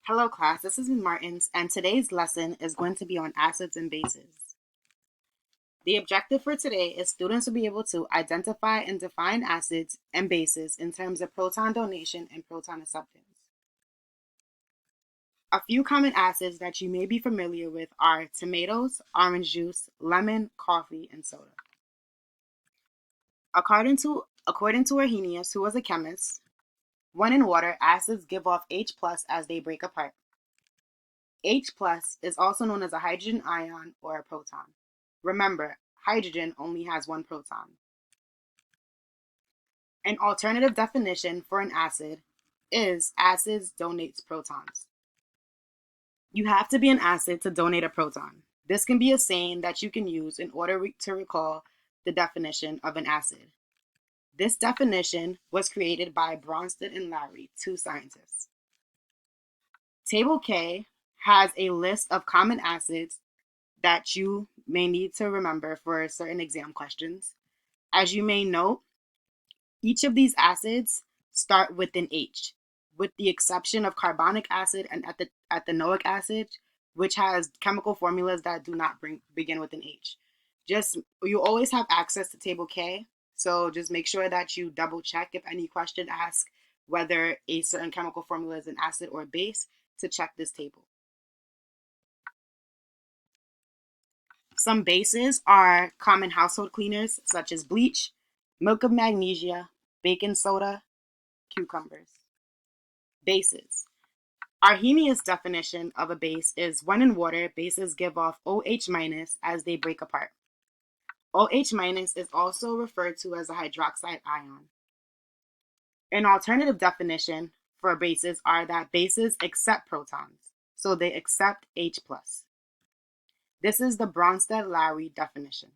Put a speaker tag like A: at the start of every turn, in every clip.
A: Hello class, this is Ms. Martins, and today's lesson is going to be on acids and bases. The objective for today is students will be able to identify and define acids and bases in terms of proton donation and proton acceptance. A few common acids that you may be familiar with are tomatoes, orange juice, lemon, coffee, and soda. According to Arrhenius, who was a chemist, when in water, acids give off H plus as they break apart. H plus is also known as a hydrogen ion or a proton. Remember, hydrogen only has one proton. An alternative definition for an acid is acids donates protons. You have to be an acid to donate a proton. This can be a saying that you can use in order to recall the definition of an acid. This definition was created by Bronsted and Lowry, two scientists. Table K has a list of common acids that you may need to remember for certain exam questions. As you may note, each of these acids start with an H, with the exception of carbonic acid and ethanoic acid, which has chemical formulas that do not begin with an H. You always have access to table K, so just make sure that you double check if any question asks whether a certain chemical formula is an acid or a base to check this table. Some bases are common household cleaners such as bleach, milk of magnesia, baking soda, cucumbers. Bases. Arrhenius' definition of a base is when in water, bases give off OH minus as they break apart. OH minus is also referred to as a hydroxide ion. An alternative definition for bases are that bases accept protons, so they accept H plus. This is the Bronsted-Lowry definition.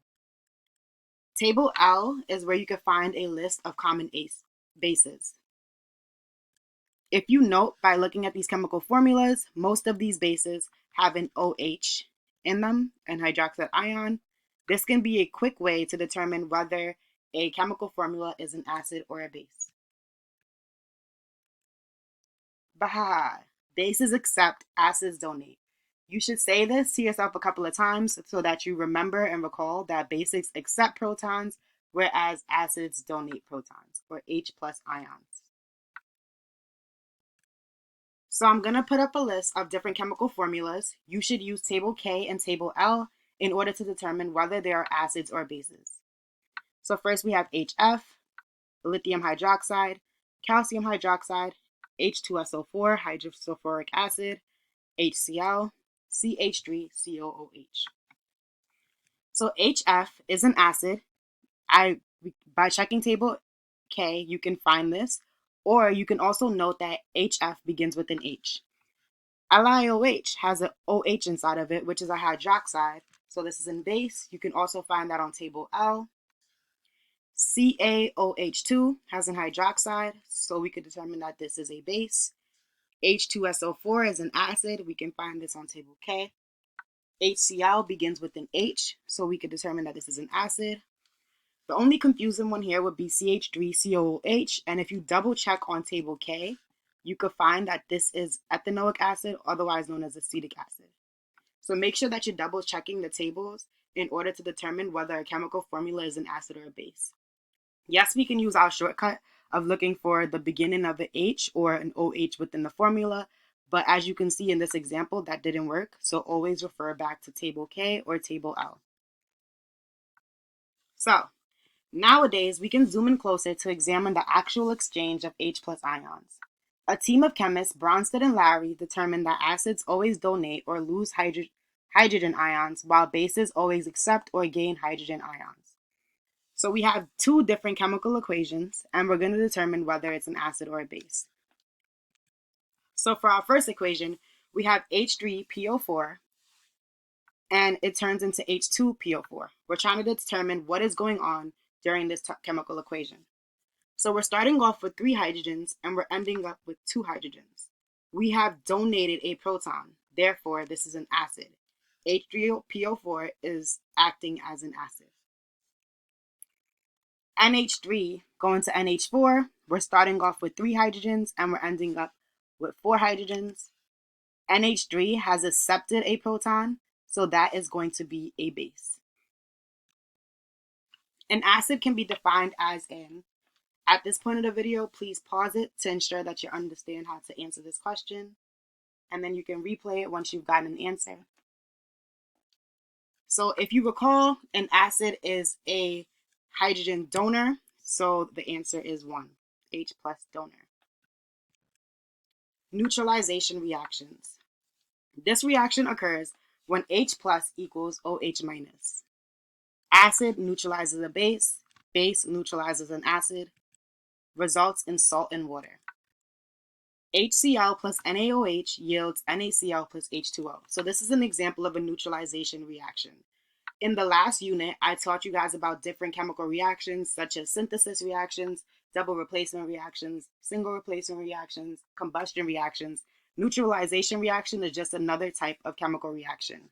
A: Table L is where you can find a list of common bases. If you note by looking at these chemical formulas, most of these bases have an OH in them, an hydroxide ion. This can be a quick way to determine whether a chemical formula is an acid or a base. Bahaha, bases accept, acids donate. You should say this to yourself a couple of times so that you remember and recall that bases accept protons, whereas acids donate protons, or H plus ions. So I'm going to put up a list of different chemical formulas. You should use table K and table L in order to determine whether they are acids or bases. So first we have HF, lithium hydroxide, calcium hydroxide, H2SO4, hydrosulfuric acid, HCl, CH3COOH. So HF is an acid. By checking table K, you can find this, or you can also note that HF begins with an H. LiOH has an OH inside of it, which is a hydroxide. So this is in base. You can also find that on table L. CaOH2 has an hydroxide, so we could determine that this is a base. H2SO4 is an acid. We can find this on table K. HCl begins with an H, so we could determine that this is an acid. The only confusing one here would be CH3COOH, and if you double check on table K, you could find that this is ethanoic acid, otherwise known as acetic acid. So make sure that you're double checking the tables in order to determine whether a chemical formula is an acid or a base. Yes, we can use our shortcut of looking for the beginning of an H or an OH within the formula, but as you can see in this example, that didn't work, so always refer back to table K or table L. So, nowadays, we can zoom in closer to examine the actual exchange of H plus ions. A team of chemists, Bronsted and Lowry, determined that acids always donate or lose hydrogen ions, while bases always accept or gain hydrogen ions. So we have two different chemical equations, and we're going to determine whether it's an acid or a base. So for our first equation, we have H3PO4, and it turns into H2PO4. We're trying to determine what is going on during this chemical equation. So we're starting off with 3 hydrogens, and we're ending up with 2 hydrogens. We have donated a proton, therefore this is an acid. H3PO4 is acting as an acid. NH3 going to NH4, we're starting off with 3 hydrogens, and we're ending up with 4 hydrogens. NH3 has accepted a proton, so that is going to be a base. An acid can be defined as in. At this point of the video, please pause it to ensure that you understand how to answer this question, and then you can replay it once you've gotten an answer. So if you recall, an acid is a hydrogen donor, so the answer is 1, H plus donor. Neutralization reactions. This reaction occurs when H plus equals OH minus. Acid neutralizes a base, base neutralizes an acid, results in salt and water. HCl plus NaOH yields NaCl plus H2O. So this is an example of a neutralization reaction. In the last unit, I taught you guys about different chemical reactions such as synthesis reactions, double replacement reactions, single replacement reactions, combustion reactions. Neutralization reaction is just another type of chemical reaction.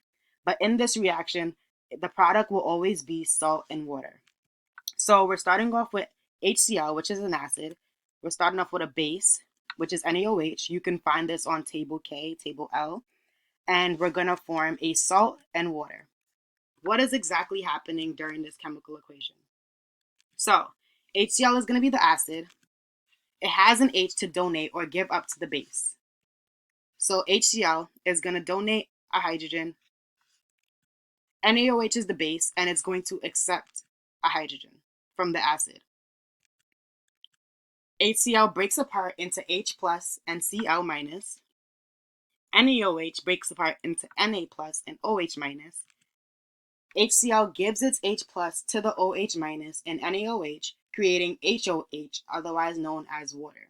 A: But in this reaction, the product will always be salt and water. So we're starting off with HCl, which is an acid. We're starting off with a base, which is NaOH. You can find this on table K, table L. And we're going to form a salt and water. What is exactly happening during this chemical equation? So HCl is going to be the acid. It has an H to donate or give up to the base. So HCl is going to donate a hydrogen. NaOH is the base, and it's going to accept a hydrogen from the acid. HCl breaks apart into H plus and Cl minus. NaOH breaks apart into Na plus and OH minus. HCl gives its H plus to the OH minus in NaOH, creating HOH, otherwise known as water.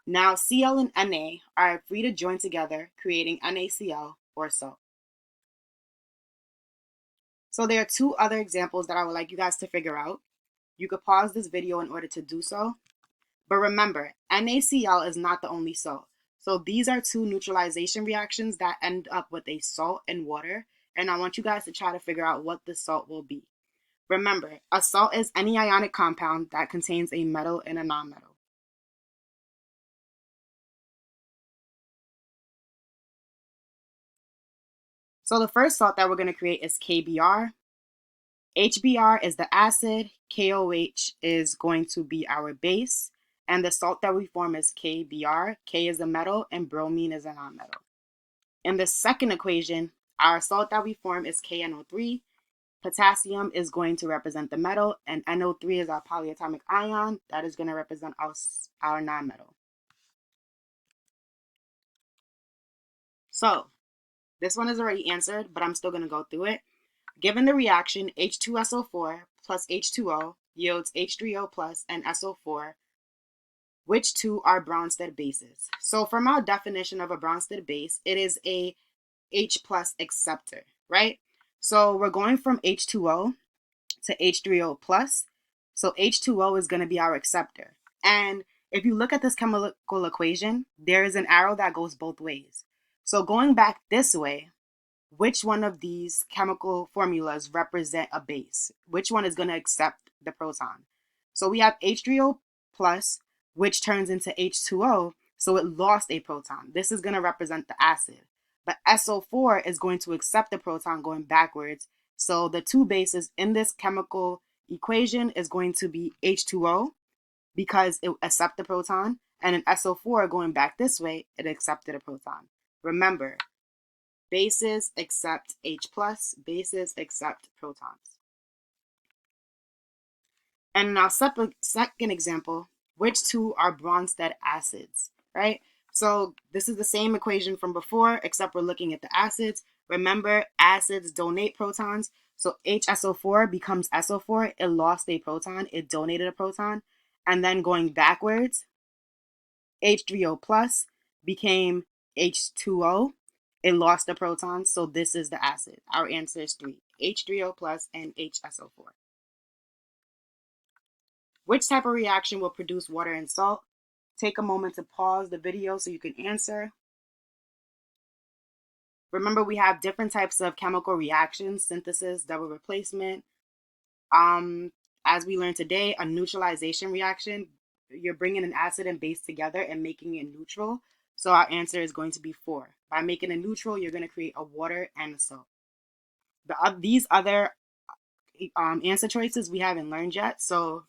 A: Now Cl and Na are free to join together, creating NaCl, or salt. So there are two other examples that I would like you guys to figure out. You could pause this video in order to do so. But remember, NaCl is not the only salt. So these are two neutralization reactions that end up with a salt and water. And I want you guys to try to figure out what the salt will be. Remember, a salt is any ionic compound that contains a metal and a nonmetal. So the first salt that we're going to create is KBr. HBr is the acid, KOH is going to be our base, and the salt that we form is KBr. K is a metal and bromine is a nonmetal. In the second equation, our salt that we form is KNO3. Potassium is going to represent the metal, and NO3 is our polyatomic ion that is going to represent our nonmetal. So this one is already answered, but I'm still going to go through it. Given the reaction, H2SO4 plus H2O yields H3O plus and SO4, which two are Bronsted bases? So from our definition of a Bronsted base, it is a H plus acceptor, right? So we're going from H2O to H3O plus. So H2O is going to be our acceptor. And if you look at this chemical equation, there is an arrow that goes both ways. So going back this way, which one of these chemical formulas represent a base? Which one is going to accept the proton? So we have H3O plus, which turns into H2O, so it lost a proton. This is going to represent the acid. But SO4 is going to accept the proton going backwards. So the two bases in this chemical equation is going to be H2O because it accepts the proton, and in SO4 going back this way, it accepted a proton. Remember, bases accept H plus, bases accept protons. And in our second example, which two are Bronsted acids, right? So this is the same equation from before, except we're looking at the acids. Remember, acids donate protons. So HSO4 becomes SO4. It lost a proton. It donated a proton. And then going backwards, H3O plus became H2O. It lost a proton. So this is the acid. Our answer is 3. H3O plus and HSO4. Which type of reaction will produce water and salt? Take a moment to pause the video so you can answer. Remember, we have different types of chemical reactions: synthesis, double replacement. As we learned today, a neutralization reaction, you're bringing an acid and base together and making it neutral. So our answer is going to be 4. By making a neutral, you're going to create a water and a salt. These other answer choices we haven't learned yet. So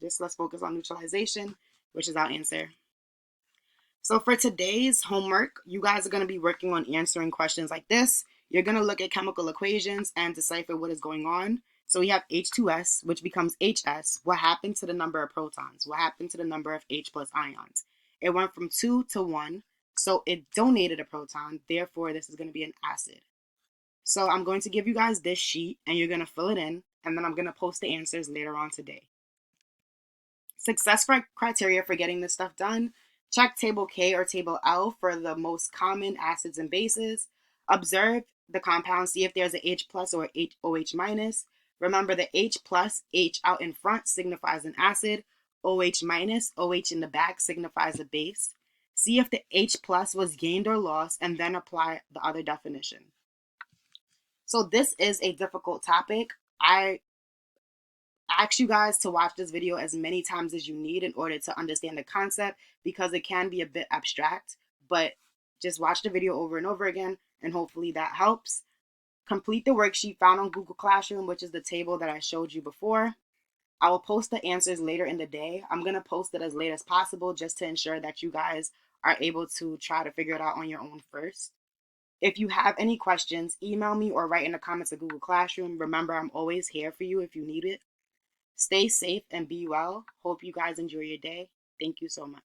A: just let's focus on neutralization, which is our answer. So for today's homework, you guys are going to be working on answering questions like this. You're going to look at chemical equations and decipher what is going on. So we have H2S, which becomes HS. What happened to the number of protons? What happened to the number of H plus ions? It went from 2 to 1, so it donated a proton. Therefore, this is going to be an acid. So I'm going to give you guys this sheet, and you're going to fill it in, and then I'm going to post the answers later on today. Success criteria for getting this stuff done. Check table K or table L for the most common acids and bases. Observe the compound, see if there's an H plus or OH minus. Remember the H plus, H out in front signifies an acid. OH minus, OH in the back signifies a base. See if the H plus was gained or lost, and then apply the other definition. So this is a difficult topic. I ask you guys to watch this video as many times as you need in order to understand the concept, because it can be a bit abstract, but just watch the video over and over again, and hopefully that helps. Complete the worksheet found on Google Classroom, which is the table that I showed you before. I will post the answers later in the day. I'm going to post it as late as possible just to ensure that you guys are able to try to figure it out on your own first. If you have any questions, email me or write in the comments of Google Classroom. Remember, I'm always here for you if you need it. Stay safe and be well. Hope you guys enjoy your day. Thank you so much.